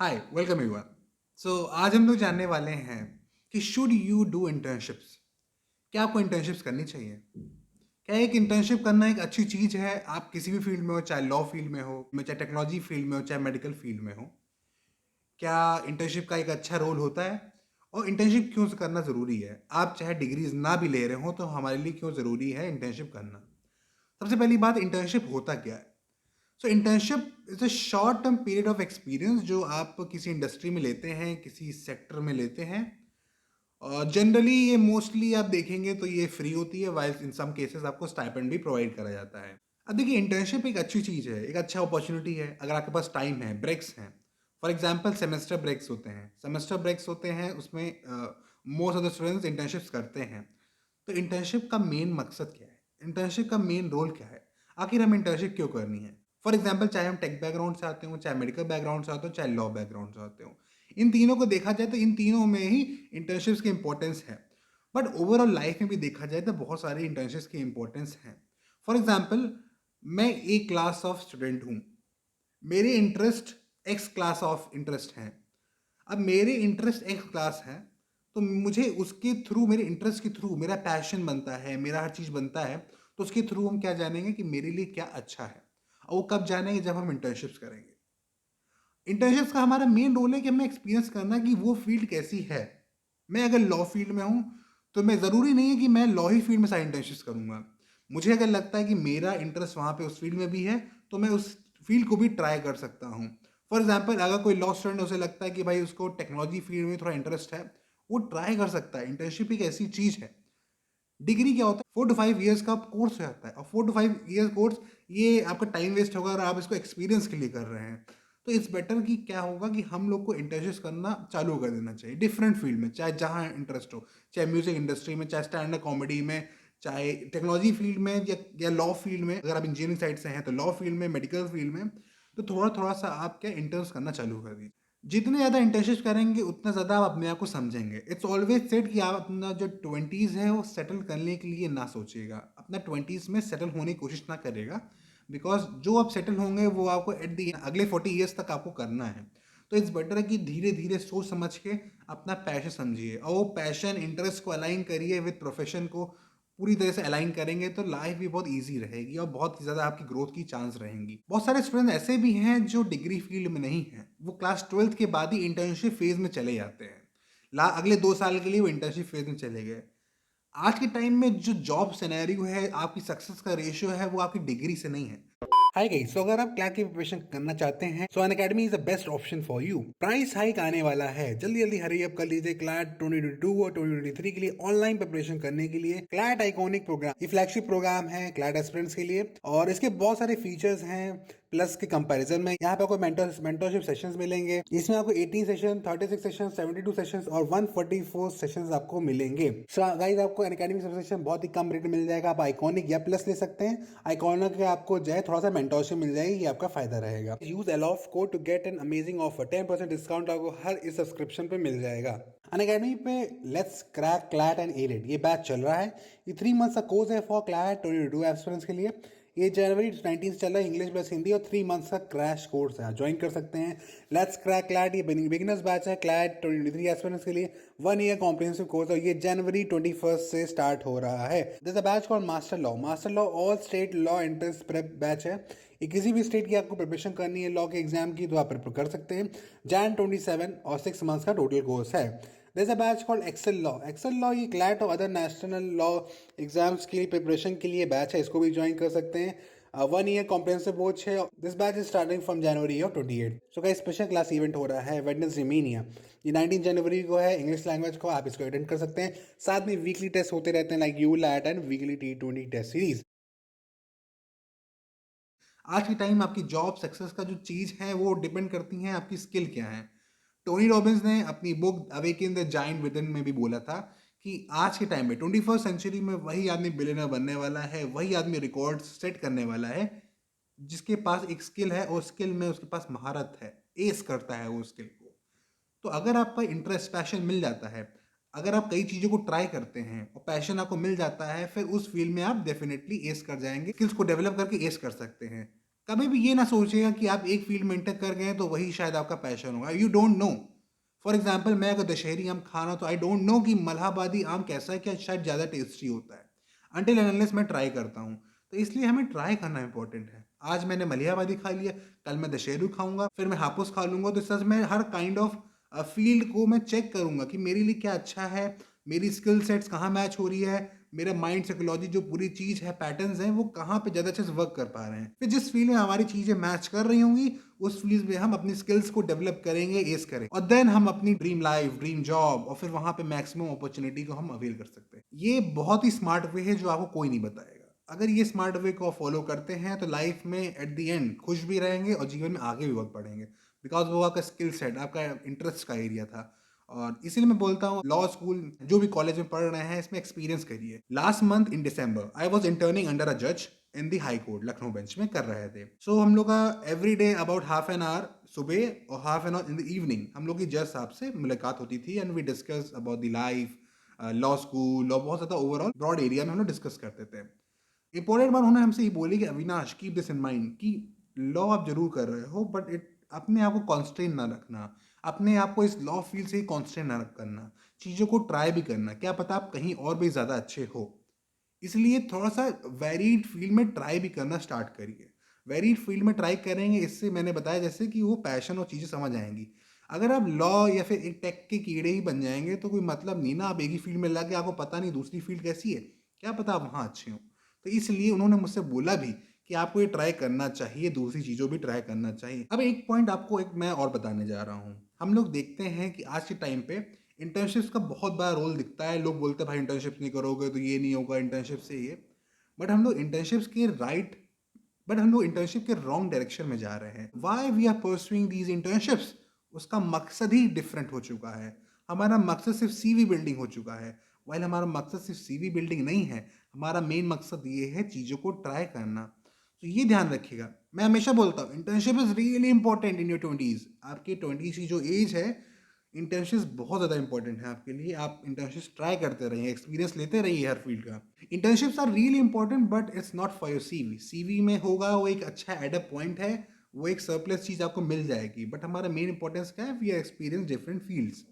Hi welcome everyone. आज हम लोग जानने वाले हैं कि शुड यू डू इंटर्नशिप्स। क्या आपको इंटर्नशिप्स करनी चाहिए? क्या एक इंटर्नशिप करना एक अच्छी चीज़ है? आप किसी भी फील्ड में हो, चाहे लॉ फील्ड में हो, चाहे टेक्नोलॉजी फील्ड में हो, चाहे मेडिकल फील्ड में हो, क्या इंटर्नशिप का एक अच्छा रोल होता है? और इंटर्नशिप क्यों करना ज़रूरी है? आप चाहे डिग्रीज ना भी ले रहे हो तो हमारे लिए क्यों ज़रूरी है इंटर्नशिप करना? सबसे पहली बात, इंटर्नशिप होता क्या है? सो internship is a short term period of experience जो आप किसी इंडस्ट्री में लेते हैं, किसी सेक्टर में लेते हैं। और जनरली ये मोस्टली आप देखेंगे तो ये फ्री होती है, वाइल इन सम केसेस आपको स्टाइपेंड भी प्रोवाइड करा जाता है। अब देखिए, इंटर्नशिप एक अच्छी चीज़ है, एक अच्छा अपॉर्चुनिटी है अगर आपके पास टाइम है, ब्रेक्स हैं। फॉर एग्जाम्पल सेमेस्टर ब्रेक्स होते हैं, उसमें most of the students internships करते हैं। तो इंटर्नशिप का मेन मकसद क्या है? इंटर्नशिप का मेन रोल क्या है? आखिर हम इंटर्नशिप क्यों करनी है? फॉर एग्जाम्पल, चाहे हम टेक बैकग्राउंड से आते हो, चाहे मेडिकल बैकग्राउंड से आते हो, चाहे लॉ बैकग्राउंड से आते हो, इन तीनों को देखा जाए तो इन तीनों में ही इंटर्नशिप्स की इंपॉर्टेंस है। बट ओवरऑल लाइफ में भी देखा जाए तो बहुत सारी इंटर्नशिप्स की इंपॉर्टेंस है। फॉर एग्जाम्पल, मैं एक क्लास ऑफ स्टूडेंट हूँ, मेरे interest x class of interest हैं। अब मेरे इंटरेस्ट एक्स क्लास है, तो मुझे उसके थ्रू, मेरे इंटरेस्ट के थ्रू मेरा पैशन बनता है, मेरा हर चीज़ बनता है। तो उसके थ्रू हम क्या जानेंगे कि मेरे लिए क्या अच्छा है। और वो कब जानेंगे? जब हम इंटर्नशिप्स करेंगे। इंटर्नशिप्स का हमारा मेन रोल है कि हमें एक्सपीरियंस करना कि वो फील्ड कैसी है। मैं अगर लॉ फील्ड में हूँ तो मैं ज़रूरी नहीं है कि मैं लॉ ही फील्ड में सारी इंटर्नशिप्स करूँगा। मुझे अगर लगता है कि मेरा इंटरेस्ट वहाँ पे उस फील्ड में भी है, तो मैं उस फील्ड को भी ट्राई कर सकता हूँ। फॉर एग्जाम्पल, अगर कोई लॉ स्टूडेंट, उसे लगता है कि भाई उसको टेक्नोलॉजी फील्ड में थोड़ा इंटरेस्ट है, वो ट्राई कर सकता है। इंटर्नशिप एक ऐसी चीज़ है। डिग्री क्या होता है? 4 to 5 ईयर्स का कोर्स हो जाता है, और 4 to 5 ईयर्स कोर्स, ये आपका टाइम वेस्ट होगा और आप इसको एक्सपीरियंस के लिए कर रहे हैं। तो इट्स बेटर कि क्या होगा कि हम लोग को इंटर्नशिप्स करना चालू कर देना चाहिए डिफरेंट फील्ड में, चाहे जहाँ इंटरेस्ट हो। चाहे म्यूजिक इंडस्ट्री में, चाहे स्टैंड अप कॉमेडी में, चाहे टेक्नोलॉजी फील्ड में, या लॉ फील्ड में। अगर आप इंजीनियरिंग साइड से हैं तो लॉ फील्ड में, मेडिकल फील्ड में। तो थोड़ा थोड़ा सा आप क्या इंटर्न्स करना चालू कर दीजिए। जितने ज़्यादा इंटर्नशिप करेंगे उतना ज़्यादा आप अपने आप को समझेंगे। इट्स ऑलवेज सेड कि आप अपना जो ट्वेंटीज़ है वो सेटल करने के लिए ना सोचिएगा, अपना ट्वेंटीज़ में सेटल होने की कोशिश ना करिएगा। बिकॉज जो आप सेटल होंगे वो आपको एट दी अगले 40 ईयर्स तक आपको करना है। तो इट्स बेटर है कि धीरे धीरे सोच समझ के अपना पैशन समझिए, और वो पैशन इंटरेस्ट को अलाइन करिए विद प्रोफेशन को। पूरी तरह से अलाइन करेंगे तो लाइफ भी बहुत ईजी रहेगी और बहुत ज़्यादा आपकी ग्रोथ की चांस रहेंगी। बहुत सारे स्टूडेंट ऐसे भी हैं जो डिग्री फील्ड में नहीं हैं, वो क्लास ट्वेल्थ के बाद ही इंटर्नशिप फेज में चले जाते हैं। अगले 2 साल के लिए वो इंटर्नशिप फेज में चले गए। आज के टाइम में जो जॉब सिनेरियो है, आपकी सक्सेस का रेशियो है, वो आपकी डिग्री से नहीं है। हाय गाइस, तो अगर आप क्लैट की प्रिपरेशन करना चाहते हैं, so Unacademy is the best option for you. Price hike आने वाला है, जल्दी जल्दी हरी अप कर लीजिए। क्लैट 2022 और 2023 के लिए ऑनलाइन प्रिपरेशन करने के लिए क्लैट आइकॉनिक प्रोग्राम, ये फ्लैगशिप प्रोग्राम है क्लैट एस्पिरेंट्स के लिए, और इसके बहुत सारे फीचर्स हैं। प्लस के कंपैरिजन में यहाँ पे आपको मेंटरशिप सेशंस मिलेंगे। इसमें आपको 18 सेशन, 36 सेशन, 72 सेशंस और 144 सेशंस आपको मिलेंगे। गाइस, आपको अनअकैडमी सब्सक्रिप्शन बहुत ही कम रेट में मिल जाएगा। आप आइकॉनिक या प्लस ले सकते हैं। आइकॉनिक के आपको जो है थोड़ा सा मेंटरशिप मिल जाएगी, ये आपका फायदा रहेगा। Use alof code to get an amazing offer, 10% discount आपको हर इस सब्सक्रिप्शन पे मिल जाएगा। अनअकैडमी पे let's crack CLAT and elite ये बैच चल रहा है। ये 3 मंथ्स का कोर्स है फॉर क्लैट 2022 एस्पिरेंट्स के लिए। ये जनवरी 19 से चल रहा है, इंग्लिश प्लस हिंदी, और 3 मंथ्स का क्रैश कोर्स है, ज्वाइन कर सकते हैं। लेट्स क्रैक क्लैट ये बिगिनर्स बैच है क्लैट 2023 एस्पिरेंट्स के लिए। 1 ईयर कॉम्प्रिहेंसिव कोर्स, और ये जनवरी 21 से स्टार्ट हो रहा है। This a batch called master law. Master law all state law entrance prep batch है। ये किसी भी स्टेट की आपको प्रिपरेशन करनी है लॉ के एग्जाम की, तो आप प्रिपेयर कर सकते हैं। जैन 27 और 6 मंथ्स का टोटल कोर्स है। There's a batch called Excel Law. Excel Law ये क्लैट और अदर नेशनल लॉ एग्जाम्स की प्रिपरेशन के लिए बैच है, इसको भी ज्वाइन कर सकते हैं। 1 ईयर कॉम्प्रिहेंसिव कोर्स है। This batch is starting from January of 28। सो का स्पेशल क्लास इवेंट हो रहा है वेडनेसडे मीनिया, ये 19 जनवरी को है। इंग्लिश लैंग्वेज को आप इसको अटेंड कर सकते हैं। साथ में वीकली टेस्ट होते रहते हैं, like you let and weekly T20 test series. आज के टाइम आपकी जॉब सक्सेस का जो चीज़ है वो डिपेंड करती हैं आपकी स्किल क्या है। टोनी रॉबिन्स ने अपनी book Awakin the giant within में भी बोला था कि आज के टाइम में 21st सेंचुरी में वही आदमी बिलियनर बनने वाला है, वही आदमी रिकॉर्ड सेट करने वाला है जिसके पास एक स्किल है और स्किल में उसके पास महारत है, एस करता है वो स्किल को। तो अगर आपका इंटरेस्ट, पैशन मिल जाता है, अगर आप कई चीज़ों को ट्राई करते हैं और पैशन आपको मिल जाता है, फिर उस फील्ड में आप डेफिनेटली एस कर जाएंगे, स्किल्स को डेवलप करके एस कर सकते हैं। कभी भी ये ना सोचिएगा कि आप एक फील्ड में एंटर कर गए तो वही शायद आपका पैशन होगा। You don't know. For example, मैं अगर दशहरी आम खाना तो आई डोंट नो कि मलहाबादी आम कैसा है, क्या शायद ज़्यादा टेस्टी होता है, अनटिल एंड अनलेस मैं ट्राई करता हूँ। तो इसलिए हमें ट्राई करना इंपॉर्टेंट है। आज मैंने मलिहाबादी खा लिया, कल मैं दशहरी खाऊंगा, फिर मैं हापुस खा लूंगा। तो इस तरह से मैं हर काइंड ऑफ फील्ड को मैं चेक करूंगा कि मेरे लिए क्या अच्छा है, मेरी स्किल सेट्स कहाँ मैच हो रही है, मेरा माइंड साइकोलॉजी जो पूरी चीज़ है, पैटर्न्स हैं, वो कहाँ पे ज़्यादा अच्छे से वर्क कर पा रहे हैं। फिर जिस फील्ड में हमारी चीज़ें मैच कर रही होंगी, उस फील्ड में हम अपनी स्किल्स को डेवलप करेंगे, एस करें, और देन हम अपनी ड्रीम लाइफ, ड्रीम जॉब, और फिर वहाँ पे मैक्सिमम अपॉर्चुनिटी को हम अवेल कर सकते हैं। ये बहुत ही स्मार्ट वे है जो आपको कोई नहीं बताएगा। अगर ये स्मार्ट वे को फॉलो करते हैं तो लाइफ में एट द एंड खुश भी रहेंगे और जीवन में आगे भी बहुत बढ़ेंगे, बिकॉज वो आपका स्किल सेट, आपका इंटरेस्ट का एरिया था। और इसीलिए मैं बोलता हूँ, लॉ स्कूल जो भी कॉलेज में पढ़ रहे हैं, इसमें एक्सपीरियंस करिए। Last month in December I was interning under a जज in the High Court, Lucknow bench में कर रहे थे। सो हम लोग का every day about half an hour सुबह और half an hour in the evening हम लोग की जज साहब से मुलाकात होती थी, and we discuss about the life, law school, law, बहुत ज़्यादा ओवरऑल ब्रॉड एरिया में हम लोग डिस्कस करते थे। इंपॉर्टेंट बात उन्होंने हमसे ये बोली कि Avinash, keep this in mind कि लॉ आप जरूर कर रहे हो, बट इट अपने आप को कॉन्स्ट्रेंट ना रखना, अपने आप को इस लॉ फील्ड से ही कॉन्स्ट्रेंट ना करना, चीज़ों को ट्राई भी करना, क्या पता आप कहीं और भी ज़्यादा अच्छे हो। इसलिए थोड़ा सा वेरीड फील्ड में ट्राई भी करना स्टार्ट करिए। वेरीड फील्ड में ट्राई करेंगे, इससे मैंने बताया जैसे कि वो पैशन और चीज़ें समझ आएंगी। अगर आप लॉ या फिर एक टेक के कीड़े ही बन जाएंगे तो कोई मतलब नहीं ना, आप एक ही फील्ड में लगे, आपको पता नहीं दूसरी फील्ड कैसी है, क्या पता आप वहाँ अच्छे हो। तो इसलिए उन्होंने मुझसे बोला भी कि आपको ये ट्राई करना चाहिए, दूसरी चीज़ों भी ट्राई करना चाहिए। अब एक पॉइंट आपको एक मैं और बताने जा रहा हूँ। हम लोग देखते हैं कि आज के टाइम पे इंटर्नशिप्स का बहुत बड़ा रोल दिखता है। लोग बोलते हैं भाई इंटर्नशिप नहीं करोगे तो ये नहीं होगा, इंटर्नशिप से ये, बट हम लोग इंटर्नशिप्स के राइट, बट हम लोग इंटर्नशिप के रॉन्ग डायरेक्शन में जा रहे हैं। Why we are pursuing these internships, उसका मकसद ही डिफरेंट हो चुका है। हमारा मकसद सिर्फ सीवी बिल्डिंग हो चुका है, वाइल हमारा मकसद सिर्फ सीवी बिल्डिंग नहीं है। हमारा मेन मकसद ये है चीज़ों को ट्राई करना। तो ये ध्यान रखिएगा। मैं हमेशा बोलता हूँ internship is really important in your twenties. आपकी 20s की जो एज है, इंटर्नशिप्स बहुत ज़्यादा इंपॉर्टेंट है आपके लिए। आप इंटर्नशिप्स ट्राई करते रहिए, एक्सपीरियंस लेते रहिए हर फील्ड का। Internships are really important, but it's not for your CV. CV में होगा वो एक अच्छा एडअप पॉइंट है, वो एक सरप्लस चीज़ आपको मिल जाएगी, बट हमारा मेन इंपॉर्टेंस क्या है, we are experience different fields.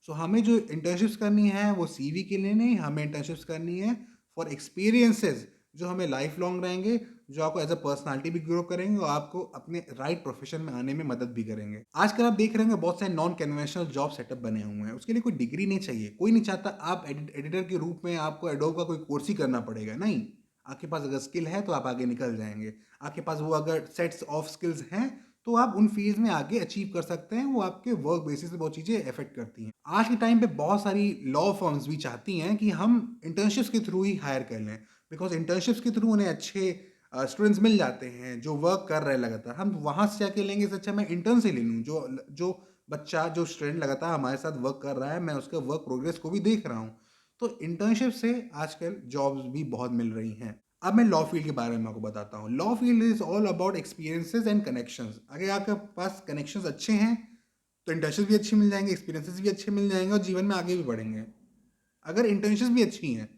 So हमें जो इंटर्नशिप्स करनी है वो सीवी के लिए नहीं, हमें इंटर्नशिप्स करनी है फॉर एक्सपीरियंसेस जो हमें लाइफ लॉन्ग रहेंगे, जो आपको एज अ पर्सनालिटी भी ग्रो करेंगे और आपको अपने राइट प्रोफेशन में आने में मदद भी करेंगे। आजकल आप देख रहे होंगे बहुत सारे नॉन कन्वेंशनल जॉब सेटअप बने हुए हैं। उसके लिए कोई डिग्री नहीं चाहिए, कोई नहीं चाहता आप एडिटर के रूप में आपको एडोब का कोई कोर्स ही करना पड़ेगा, नहीं। आपके पास अगर स्किल है तो आप आगे निकल जाएंगे। आपके पास वो अगर सेट्स ऑफ स्किल्स हैं तो आप उन फील्ड में आगे अचीव कर सकते हैं। वो आपके वर्क बेसिस पे बहुत चीज़ें अफेक्ट करती हैं। आज के टाइम पे बहुत सारी लॉ फर्म्स भी चाहती हैं कि हम इंटर्नशिप्स के थ्रू ही हायर कर लें, बिकॉज इंटर्नशिप्स के थ्रू उन्हें अच्छे स्टूडेंट्स मिल जाते हैं जो वर्क कर रहे हैं लगातार। हम वहाँ से जाके लेंगे, इससे अच्छा मैं इंटर्न से ले लूँ। जो जो बच्चा, जो स्टूडेंट लगातार हमारे साथ वर्क कर रहा है, मैं उसके वर्क प्रोग्रेस को भी देख रहा हूँ। तो इंटर्नशिप से आजकल जॉब्स भी बहुत मिल रही हैं। अब मैं लॉ फील्ड के बारे में आपको बताता हूँ। Law field is all about experiences and connections. अगर आपके पास कनेक्शंस अच्छे हैं तो इंटर्नशिप भी अच्छी मिल जाएंगे, एक्सपीरियंसेस भी अच्छे मिल जाएंगे और जीवन में आगे भी बढ़ेंगे। अगर इंटर्नशिप भी अच्छी हैं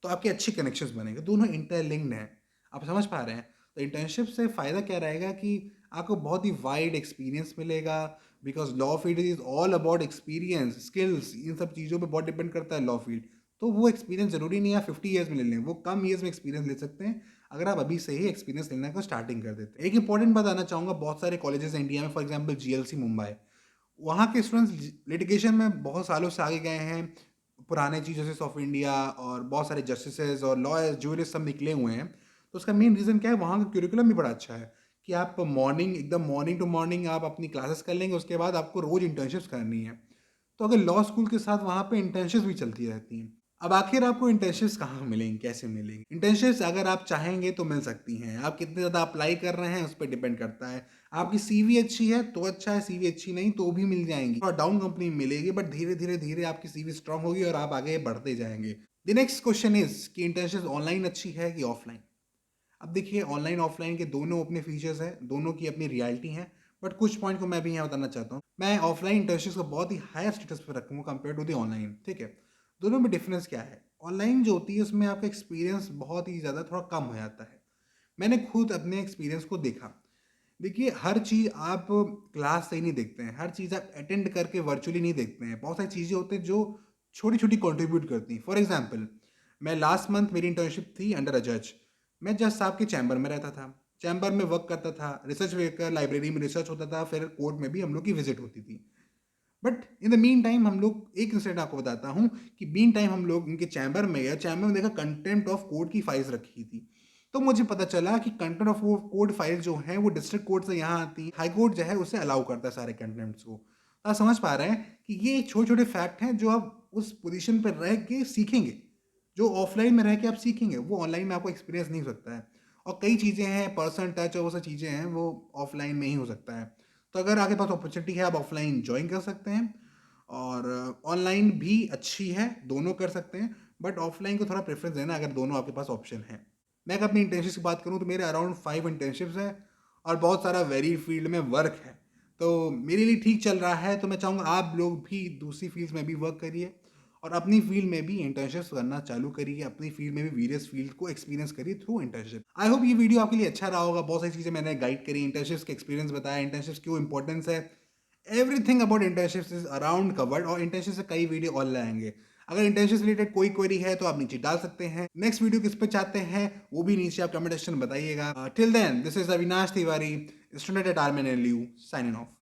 तो आपके अच्छे कनेक्शंस बनेंगे, दोनों इंटरलिंक्ड हैं। आप समझ पा रहे हैं? तो इंटर्नशिप से फ़ायदा क्या रहेगा कि आपको बहुत ही वाइड एक्सपीरियंस मिलेगा, because law field is all about experience, skills, इन सब चीज़ों पे बहुत डिपेंड करता है लॉ फील्ड। तो वो एक्सपीरियंस ज़रूरी नहीं है आप 50 ईयर्स में ले लें, वो कम ईयर्स में एक्सपीरियंस ले सकते हैं अगर आप अभी से ही एक्सपीरियंस लेने को स्टार्टिंग कर देते हैं। एक इंपॉर्टेंट बात आना चाहूँगा, बहुत सारे कॉलेजेस इंडिया में, फॉर एग्जाम्पल जीएलसी मुंबई, वहाँ के स्टूडेंट्स लिटिगेशन में बहुत सालों से आगे गए हैं। पुराने चीफ जस्टिस ऑफ इंडिया और बहुत सारे जस्टिसेज और लॉयर्स, जूरिस्ट सब निकले हुए हैं। तो उसका मेन रीज़न क्या है, वहाँ का क्यूरिकुलम भी बड़ा अच्छा है कि आप मॉर्निंग, एकदम मॉर्निंग टू मॉर्निंग आप अपनी क्लासेस कर लेंगे, उसके बाद आपको रोज़ इंटर्नशिप्स करनी है। तो अगर लॉ स्कूल के साथ वहाँ पे इंटर्नशिप्स भी चलती रहती हैं। अब आखिर आपको इंटर्नशिप्स कहाँ मिलेंगी, कैसे मिलेंगी? इंटर्नशिप्स अगर आप चाहेंगे तो मिल सकती हैं। आप कितने ज़्यादा अप्लाई कर रहे हैं उस पर डिपेंड करता है। आपकी सीवी अच्छी है तो अच्छा है, सीवी अच्छी नहीं तो भी मिल जाएंगी, और डाउन कंपनी में मिलेगी, बट धीरे धीरे धीरे आपकी सीवी स्ट्रांग होगी और आप आगे बढ़ते जाएंगे। द नेक्स्ट क्वेश्चन इज कि इंटर्नशिप ऑनलाइन अच्छी है कि ऑफलाइन? अब देखिए, ऑनलाइन ऑफलाइन के दोनों अपने फीचर्स हैं, दोनों की अपनी रियलिटी है, बट कुछ पॉइंट को मैं भी यहाँ बताना चाहता हूँ। मैं ऑफलाइन इंटर्नशिप को बहुत ही हायर स्टेटस पर रखूँगा कंपेयर टू द ऑनलाइन, ठीक है? दोनों में डिफरेंस क्या है? ऑनलाइन जो होती है उसमें आपका एक्सपीरियंस बहुत ही ज़्यादा थोड़ा कम हो जाता है, मैंने खुद अपने एक्सपीरियंस को देखा। देखिए, हर चीज़ आप क्लास से ही नहीं देखते हैं, हर चीज़ आप अटेंड करके वर्चुअली नहीं देखते हैं। बहुत सारी चीज़ें होती हैं जो छोटी-छोटी कंट्रीब्यूट करती हैं। फॉर एग्ज़ाम्पल, मैं लास्ट मंथ मेरी इंटर्नशिप थी अंडर अ जज। मैं जज साहब के चैम्बर में रहता था। चैम्बर में वर्क करता था, रिसर्च लेकर लाइब्रेरी में रिसर्च होता था, फिर कोर्ट में भी हम लोग की विज़िट होती थी। But in the mean time हम लोग एक इंसिडेंट आपको बताता हूँ कि मीन टाइम हम लोग उनके चैम्बर में गए, चैम्बर में देखा कंटेम्प्ट ऑफ कोर्ट की फाइल्स रखी थी। तो मुझे पता चला कि कंटेंट ऑफ वो कोर्ट फाइल जो है वो डिस्ट्रिक्ट कोर्ट से यहाँ आती है, हाई कोर्ट जो है उसे अलाउ करता है सारे कंटेंट्स को। तो आप समझ पा रहे हैं कि ये छोटे छोटे फैक्ट हैं जो आप उस पोजीशन पर रह के सीखेंगे, जो ऑफलाइन में रह के आप सीखेंगे वो ऑनलाइन में आपको एक्सपीरियंस नहीं हो सकता है। और कई चीज़ें हैं, पर्सनल टच और वो सब चीज़ें हैं, वो ऑफलाइन में ही हो सकता है। तो अगर आपके पास अपॉर्चुनिटी है, आप ऑफलाइन ज्वाइन कर सकते हैं, और ऑनलाइन भी अच्छी है, दोनों कर सकते हैं, बट ऑफलाइन को थोड़ा प्रेफरेंस देना अगर दोनों आपके पास ऑप्शन है। मैं अगर अपनी इंटर्नशिप की बात करूँ तो मेरे अराउंड 5 इंटर्नशिप्स हैं और बहुत सारा वेरी फील्ड में वर्क है। तो मेरे लिए ठीक चल रहा है, तो मैं चाहूँगा आप लोग भी दूसरी फील्ड्स में भी वर्क करिए और अपनी फील्ड में भी इंटर्नशिप्स करना चालू करिए, अपनी फील्ड में भी वेरियस फील्ड को एक्सपीरियंस करिए थ्रू इंटर्नशिप। आई होप ये वीडियो आपके लिए अच्छा रहा होगा। बहुत सारी चीज़ें मैंने गाइड करी, इंटर्नशिप्स के एक्सपीरियंस बताया, इंटर्नशिप्स क्यों इंपॉर्टेंस है, everything about internships is around covered, और इंटर्नशिप से कई वीडियो और लाएंगे। अगर इंटर्नशिप से रिलेटेड कोई क्वेरी है तो आप नीचे डाल सकते हैं। नेक्स्ट वीडियो किस पे चाहते हैं वो भी नीचे आप कमेंट सेक्शन में बताइएगा। Till then, this is Avinash Tiwari, student at RMN LU, signing of.